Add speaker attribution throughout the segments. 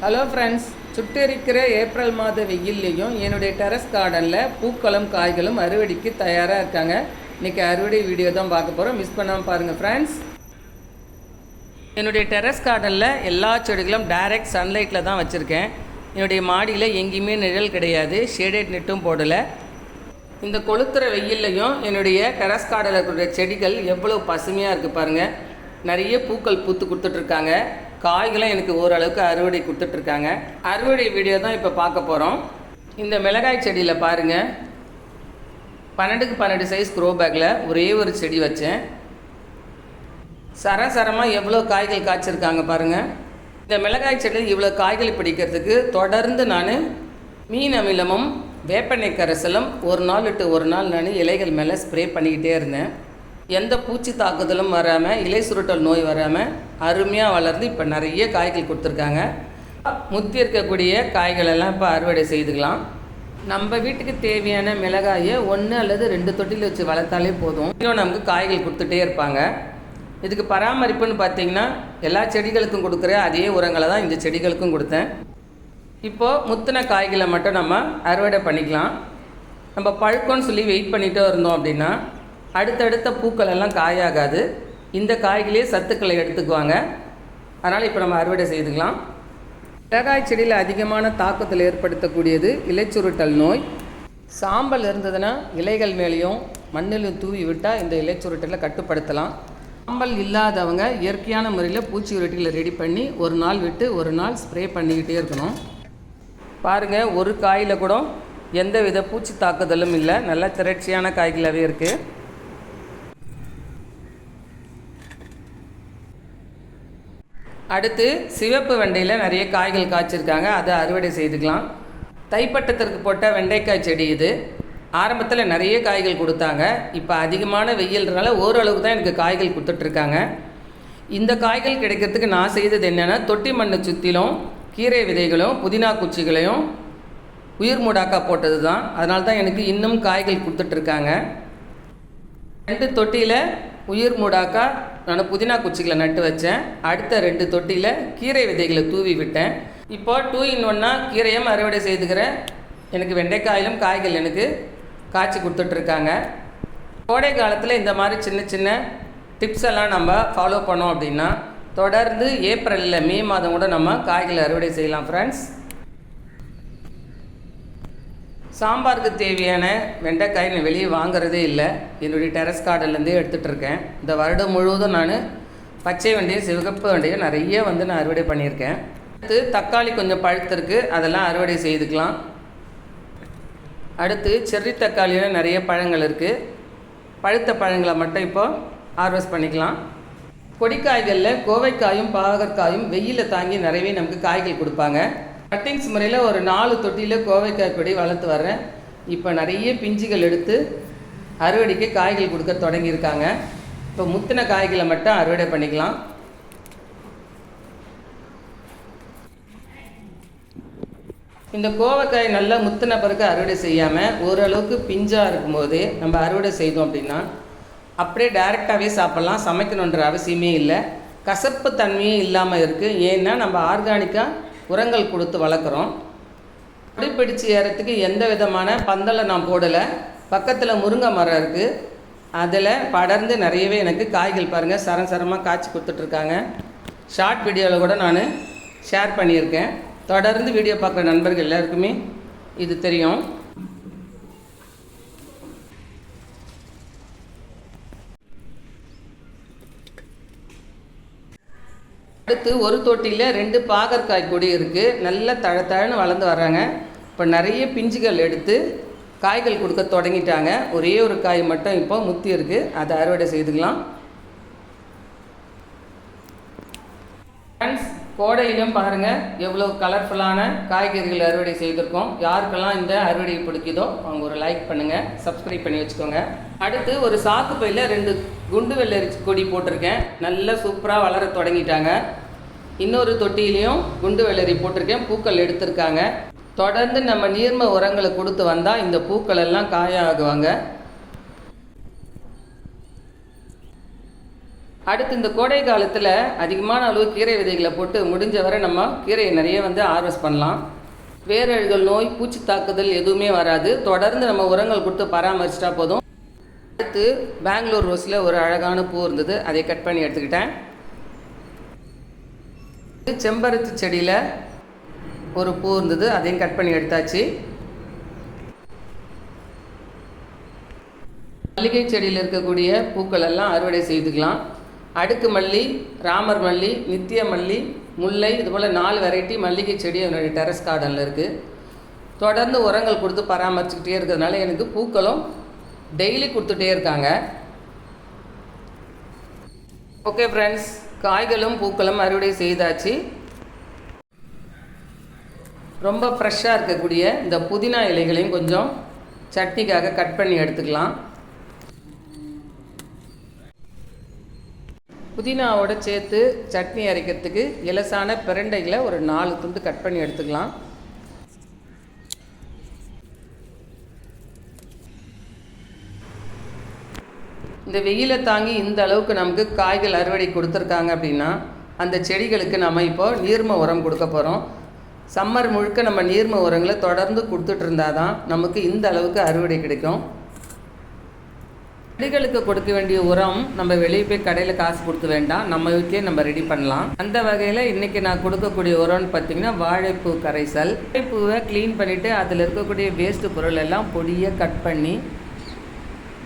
Speaker 1: Hello friends, சுட்டெரிக்கிற April மாத வெயில்லையும் என்னுடைய terrace கார்டனில் பூக்களும் காய்களும் அறுவடைக்கு தயாராக இருக்காங்க. இன்றைக்கி அறுவடை வீடியோ தான் பார்க்க போகிறோம். மிஸ் பண்ணாமல் பாருங்கள் ஃப்ரெண்ட்ஸ். என்னுடைய டெரஸ் கார்டனில் எல்லா செடிகளும் டைரக்ட் சன்லைட்டில் தான் வச்சுருக்கேன். என்னுடைய மாடியில் எங்கேயுமே நிழல் கிடையாது, ஷேடட் நெட்டும் போடலை. இந்த கொளுத்துற வெயில்லையும் என்னுடைய டெரஸ் கார்டனில் இருக்கிற செடிகள் எவ்வளோ பசுமையாக இருக்குது பாருங்கள். நிறைய பூக்கள் பூத்து கொடுத்துட்ருக்காங்க. காய்களும் எனக்கு ஓரளவுக்கு அறுவடை கொடுத்துட்ருக்காங்க. அறுவடை வீடியோ தான் இப்போ பார்க்க போகிறோம். இந்த மிளகாய் செடியில் பாருங்கள், 12க்கு 12 சைஸ் க்ரோ பேக்கில் ஒரே ஒரு செடி வச்சேன். சரசரமாக எவ்வளோ காய்கள் காய்ச்சிருக்காங்க பாருங்கள். இந்த மிளகாய் செடியில் இவ்வளோ காய்கள் பிடிக்கிறதுக்கு தொடர்ந்து நான் மீன் அமிலமும் வேப்பெண்ணெய் கரைசலும் ஒரு நாள் விட்டு ஒரு நாள் நான் இலைகள் மேலே ஸ்ப்ரே பண்ணிக்கிட்டே இருந்தேன். எந்த பூச்சி தாக்குதலும் வராமல், இலை சுருட்டல் நோய் வராமல் அருமையாக வளர்ந்து இப்போ நிறைய காய்கள் கொடுத்துருக்காங்க. முத்தி இருக்கக்கூடிய காய்களெல்லாம் இப்போ அறுவடை செய்துக்கலாம். நம்ம வீட்டுக்கு தேவையான மிளகாயை 1 அல்லது 2 தொட்டியில் வச்சு வளர்த்தாலே போதும். இன்னும் நமக்கு காய்கள் கொடுத்துட்டே இருப்பாங்க. இதுக்கு பராமரிப்புன்னு பார்த்திங்கன்னா எல்லா செடிகளுக்கும் கொடுக்குற அதே உரங்களை தான் இந்த செடிகளுக்கும் கொடுத்தேன். இப்போது முத்தின காய்களை மட்டும் நம்ம அறுவடை பண்ணிக்கலாம். நம்ம பழுக்கோன்னு சொல்லி வெயிட் பண்ணிகிட்டே இருந்தோம் அப்படின்னா அடுத்தடுத்த பூக்கள் எல்லாம் காயாகாது. இந்த காய்களே சத்துக்களை எடுத்துக்குவாங்க. அதனால் இப்போ நம்ம அறுவடை செய்துக்கலாம். மிளகாய் செடியில் அதிகமான தாக்கத்தில் ஏற்படுத்தக்கூடியது இலைச்சுருட்டல் நோய். சாம்பல் இருந்ததுன்னா இலைகள் மேலேயும் மண்ணிலும் தூவி விட்டால் இந்த இலைச்சுருட்டலை கட்டுப்படுத்தலாம். சாம்பல் இல்லாதவங்க இயற்கையான முறையில் பூச்சி விரட்டிகளை ரெடி பண்ணி ஒரு நாள் விட்டு ஒரு நாள் ஸ்ப்ரே பண்ணிக்கிட்டே இருக்கணும். பாருங்கள், ஒரு காயில் கூட எந்த வித பூச்சி தாக்குதலும் இல்லை. நல்ல திரட்சியான காய்களாகவே இருக்குது. அடுத்து சிவப்பு வெண்டையில் நிறைய காய்கள் காய்ச்சிருக்காங்க. அதை அறுவடை செய்துக்கலாம். தைப்பட்டத்திற்கு போட்ட வெண்டைக்காய் செடி இது. ஆரம்பத்தில் நிறைய காய்கள் கொடுத்தாங்க. இப்போ அதிகமான வெயில்றனால ஓரளவுக்கு தான் எனக்கு காய்கள் கொடுத்துட்ருக்காங்க. இந்த காய்கள் கிடைக்கிறதுக்கு நான் செய்தது என்னென்னா, தொட்டி மண்ணை சுற்றிலும் கீரை விதைகளும் புதினா குச்சிகளையும் உயிர் மூடாக்கா போட்டது தான். அதனால தான் எனக்கு இன்னும் காய்கள் கொடுத்துட்ருக்காங்க. 2 தொட்டியில் உயிர் மூடாக்கா நான் புதினா குச்சிகளை நட்டு வச்சேன். அடுத்த 2 தொட்டியில் கீரை விதைகளை தூவி விட்டேன். இப்போ 2 in 1 கீரையும் அறுவடை செய்துக்கிறேன். எனக்கு வெண்டைக்காயிலும் காய்கள் எனக்கு காய்ச்சி கொடுத்துட்ருக்காங்க. கோடை காலத்தில் இந்த மாதிரி சின்ன சின்ன டிப்ஸ் எல்லாம் நம்ம ஃபாலோ பண்ணோம் அப்படின்னா தொடர்ந்து ஏப்ரலில் மே மாதம் கூட நம்ம காய்களை அறுவடை செய்யலாம் ஃப்ரெண்ட்ஸ். சாம்பாருக்கு தேவையான வெண்டைக்காய் நான் வெளியே வாங்குறதே இல்லை. என்னுடைய டெரஸ் கார்டன்லேருந்தே எடுத்துகிட்டு இருக்கேன். இந்த வருடம் முழுவதும் நான் பச்சை வெண்டையை சிவப்பு வெண்டையை நிறைய நான் அறுவடை பண்ணியிருக்கேன். அடுத்து தக்காளி கொஞ்சம் பழுத்திருக்கு, அதெல்லாம் அறுவடை செய்துக்கலாம். அடுத்து செர்ரி தக்காளியில் நிறைய பழங்கள் இருக்குது. பழுத்த பழங்களை மட்டும் இப்போ ஹார்வெஸ்ட் பண்ணிக்கலாம். கொடிக்காய்களில் கோவைக்காயும் பாகற்காயும் வெயிலில் தாங்கி நிறையவே நமக்கு காய்கள் கொடுப்பாங்க. கட்டிங்ஸ் முறையில் ஒரு 4 தொட்டியில் கோவைக்காய் கொடி வளர்த்து வர்றேன். இப்போ நிறைய பிஞ்சுகள் எடுத்து அறுவடைக்கு காய்கள் கொடுக்க தொடங்கியிருக்காங்க. இப்போ முத்தின காய்களை மட்டும் அறுவடை பண்ணிக்கலாம். இந்த கோவைக்காய் நல்லா முத்தின பிறகு அறுவடை செய்யாமல் ஓரளவுக்கு பிஞ்சாக இருக்கும்போது நம்ம அறுவடை செய்தோம் அப்படின்னா அப்படியே டைரெக்டாகவே சாப்பிட்லாம். சமைக்கணுன்ற அவசியமே இல்லை. கசப்பு தன்மையே இல்லாமல் இருக்குது. ஏன்னா நம்ம ஆர்கானிக்காக உரங்கள் கொடுத்து வளர்க்குறோம். பிடிச்சு ஏறத்துக்கு எந்த விதமான பந்தலை நான் போடலை. பக்கத்தில் முருங்கை மரம் இருக்குது. அதில் படர்ந்து நிறையவே எனக்கு காய்கள் பாருங்கள் சரசரமாக காய்ச்சி கொடுத்துட்ருக்காங்க. ஷார்ட் வீடியோவில் கூட நான் ஷேர் பண்ணியிருக்கேன். தொடர்ந்து வீடியோ பார்க்குற நண்பர்கள் எல்லாருக்குமே இது தெரியும். அடுத்து ஒரு தொட்டியில் 2 பாகற்காய் கொடி இருக்குது. நல்ல தழன்னு வளர்ந்து வர்றாங்க. இப்போ நிறைய பிஞ்சுகள் எடுத்து காய்கள் கொடுக்க தொடங்கிட்டாங்க. ஒரே ஒரு காய் மட்டும் இப்போ முத்தி இருக்குது. அதை அறுவடை செய்துக்கலாம். ஃப்ரெண்ட்ஸ், கோடையிலும் பாருங்கள் எவ்வளோ கலர்ஃபுல்லான காய்கறிகள் அறுவடை செய்திருக்கோம். யாருக்கெல்லாம் இந்த அறுவடை பிடிக்குதோ அவங்க ஒரு லைக் பண்ணுங்கள், சப்ஸ்கிரைப் பண்ணி வச்சுக்கோங்க. அடுத்து ஒரு சாக்கு பையில் 2 குண்டு வெள்ளரி கொடி போட்டிருக்கேன். நல்லா சூப்பராக வளர தொடங்கிட்டாங்க. இன்னொரு தொட்டியிலையும் குண்டு வெள்ளரி போட்டிருக்கேன். பூக்கள் எடுத்திருக்காங்க. தொடர்ந்து நம்ம நீர்ம உரங்களை கொடுத்து வந்தால் இந்த பூக்கள் எல்லாம் காயாகுவாங்க. அடுத்து இந்த கோடை காலத்தில் அதிகமான அளவு கீரை விதைகளை போட்டு முடிஞ்ச வரை நம்ம கீரையை நிறைய ஹார்வெஸ்ட் பண்ணலாம். வேரழுகல் நோய், பூச்சி தாக்குதல் எதுவுமே வராது. தொடர்ந்து நம்ம உரங்கள் கொடுத்து பராமரிச்சிட்டா போதும். அடுத்து பெங்களூர் ரோஸில் ஒரு அழகான பூ இருந்தது, அதை கட் பண்ணி எடுத்துக்கிட்டேன். செம்பருத்தி செடியில் ஒரு பூ இருந்தது, அதையும் கட் பண்ணி எடுத்தாச்சு. மல்லிகை செடியில் இருக்கக்கூடிய பூக்கள் எல்லாம் அறுவடை செய்துக்கலாம். அடுக்கு மல்லி, ராமர் மல்லி, நித்திய மல்லி, முல்லை, இதுபோல் 4 வெரைட்டி மல்லிகை செடி என்னுடைய டெரஸ் கார்டனில் இருக்குது. தொடர்ந்து உரங்கள் கொடுத்து பராமரிச்சுக்கிட்டே இருக்கிறதுனால எனக்கு பூக்களும் டெய்லி கொடுத்துட்டே இருக்காங்க. ஓகே ஃப்ரெண்ட்ஸ், காய்களும் பூக்களும் அறுவடை செய்தாச்சு. ரொம்ப ஃப்ரெஷ்ஷாக இருக்கக்கூடிய இந்த புதினா இலைகளையும் கொஞ்சம் சட்னிக்காக கட் பண்ணி எடுத்துக்கலாம். புதினாவோடு சேர்த்து சட்னி அரைக்கிறதுக்கு இலசான பிரண்டைகளை ஒரு 4 துண்டு கட் பண்ணி எடுத்துக்கலாம். இந்த வெயிலை தாங்கி இந்த அளவுக்கு நமக்கு காய்கள் அறுவடை கொடுத்துருக்காங்க அப்படின்னா அந்த செடிகளுக்கு நம்ம இப்போ நீர்ம உரம் கொடுக்க போகிறோம். சம்மர் முழுக்க நம்ம நீர்ம உரங்களை தொடர்ந்து கொடுத்துட்டு இருந்தால் தான் நமக்கு இந்த அளவுக்கு அறுவடை கிடைக்கும். செடிகளுக்கு கொடுக்க வேண்டிய உரம் நம்ம வெளியே போய் கடையில் காசு கொடுத்து வேண்டாம், நம்ம வீட்டிலே நம்ம ரெடி பண்ணலாம். அந்த வகையில் இன்றைக்கி நான் கொடுக்கக்கூடிய உரம்னு பார்த்திங்கன்னா வாழைப்பூ கரைசல். வாழைப்பூவை க்ளீன் பண்ணிவிட்டு அதில் இருக்கக்கூடிய வேஸ்ட்டு பொருள் எல்லாம் பொடியாக கட் பண்ணி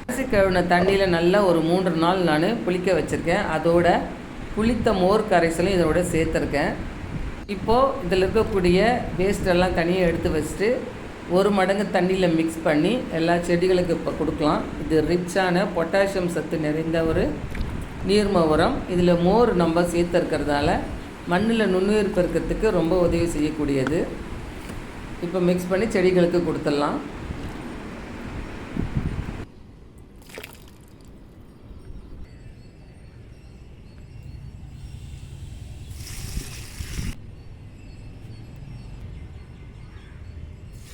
Speaker 1: அரிசி கழுவின தண்ணியில் நல்லா ஒரு 3 நாள் நான் புளிக்க வச்சுருக்கேன். அதோட புளித்த மோர் கரைசலும் இதோட சேர்த்துருக்கேன். இப்போது இதில் இருக்கக்கூடிய வேஸ்ட்டெல்லாம் தனியாக எடுத்து வச்சுட்டு 1 மடங்கு தண்ணியில் மிக்ஸ் பண்ணி எல்லா செடிகளுக்கு இப்போ கொடுக்கலாம். இது ரிச்சான பொட்டாசியம் சத்து நிறைந்த ஒரு நீர்ம உரம். இதில் மோர் நம்ம சேர்த்துருக்கிறதால மண்ணில் நுண்ணுயிர் பெருக்கிறதுக்கு ரொம்ப உதவி செய்யக்கூடியது. இப்போ மிக்ஸ் பண்ணி செடிகளுக்கு கொடுத்துடலாம்.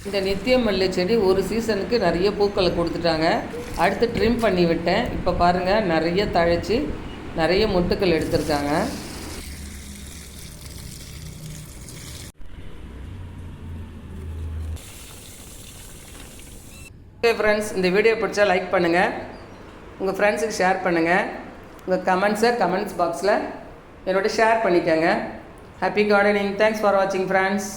Speaker 1: இந்த நித்திய மல்லி செடி ஒரு சீசனுக்கு நிறைய பூக்களை கொடுத்துட்டாங்க. அடுத்து ட்ரிம் பண்ணி விட்டேன். இப்போ பாருங்கள், நிறைய தழைச்சி நிறைய மொட்டுக்கள் எடுத்திருக்காங்க. ஓகே ஃப்ரெண்ட்ஸ், இந்த வீடியோ பிடிச்சா லைக் பண்ணுங்கள், உங்கள் ஃப்ரெண்ட்ஸுக்கு ஷேர் பண்ணுங்கள், உங்கள் கமெண்ட்ஸை கமெண்ட்ஸ் பாக்ஸில் என்னோட ஷேர் பண்ணிக்கோங்க. Happy gardening. தேங்க்ஸ் ஃபார் வாட்சிங் ஃப்ரெண்ட்ஸ்.